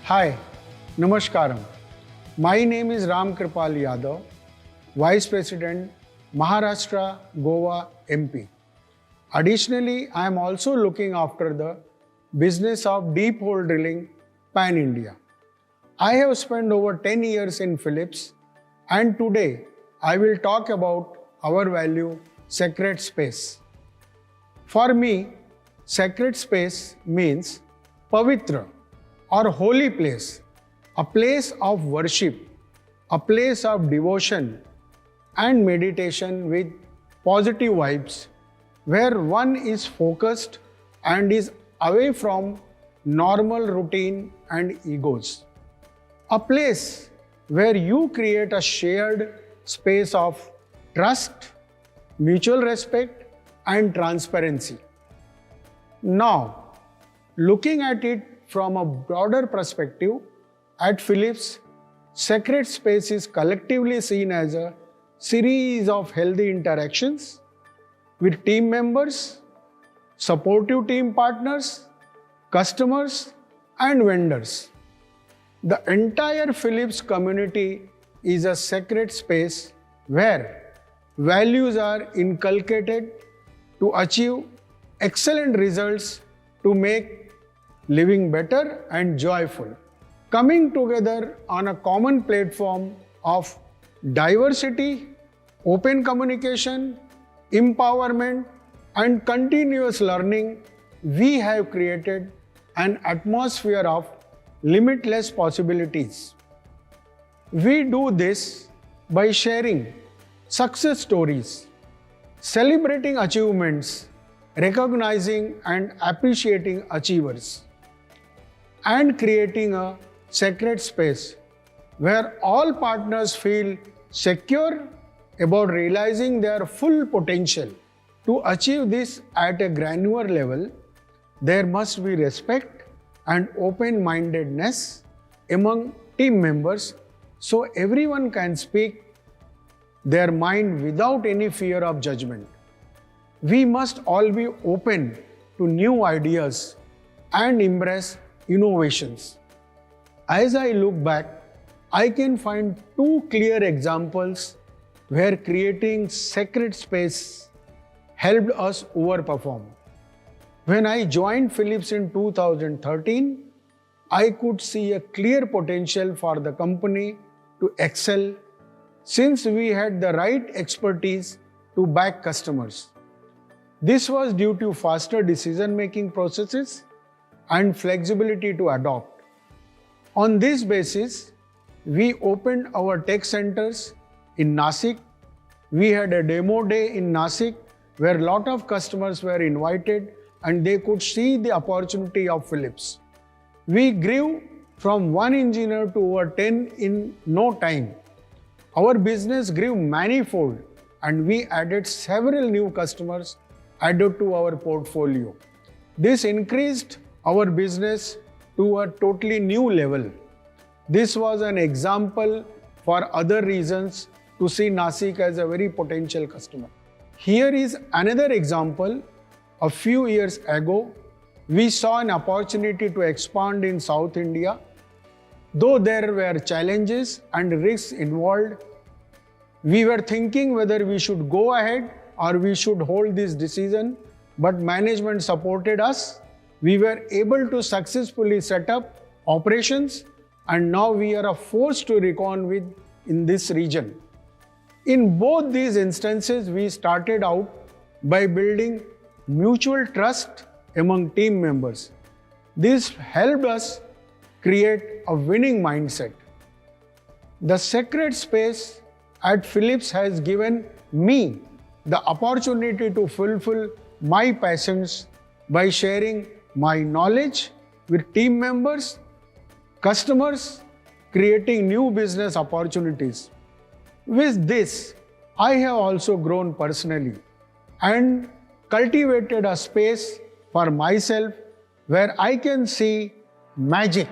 Hi, Namaskaram. My name is Ramkripal Yadav, Vice President, Maharashtra, Goa, MP. Additionally, I am also looking after the business of deep hole drilling pan-India. I have spent over 10 years in Phillips, and today I will talk about our value, sacred space. For me, sacred space means pavitra or holy place, a place of worship, a place of devotion and meditation with positive vibes, where one is focused and is away from normal routine and egos. A place where you create a shared space of trust, mutual respect and transparency. Now, looking at it from a broader perspective, at Phillips, sacred space is collectively seen as a series of healthy interactions with team members, supportive team partners, customers, and vendors. The entire Phillips community is a sacred space where values are inculcated to achieve excellent results, to make living better and joyful. Coming together on a common platform of diversity, open communication, empowerment, and continuous learning, we have created an atmosphere of limitless possibilities. We do this by sharing success stories, celebrating achievements, recognizing and appreciating achievers, and creating a sacred space where all partners feel secure about realizing their full potential. To achieve this at a granular level, there must be respect and open-mindedness among team members so everyone can speak their mind without any fear of judgment. We must all be open to new ideas and embrace innovations. As I look back, I can find two clear examples where creating sacred space helped us overperform. When I joined Phillips in 2013, I could see a clear potential for the company to excel since we had the right expertise to back customers. This was due to faster decision-making processes and flexibility to adopt. On this basis, we opened our tech centers in Nashik. We had a demo day in Nashik where a lot of customers were invited and they could see the opportunity of Phillips. We grew from 1 engineer to over 10 in no time. Our business grew manifold and we added several new customers added to our portfolio. This increased our business to a totally new level. This was an example for other reasons to see Nashik as a very potential customer. Here is another example. A few years ago, we saw an opportunity to expand in South India. Though there were challenges and risks involved, we were thinking whether we should go ahead or we should hold this decision, but management supported us. We were able to successfully set up operations and now we are a force to reckon with in this region. In both these instances, we started out by building mutual trust among team members. This helped us create a winning mindset. The sacred space at Phillips has given me the opportunity to fulfill my passions by sharing my knowledge with team members, customers, creating new business opportunities. With this, I have also grown personally and cultivated a space for myself where I can see magic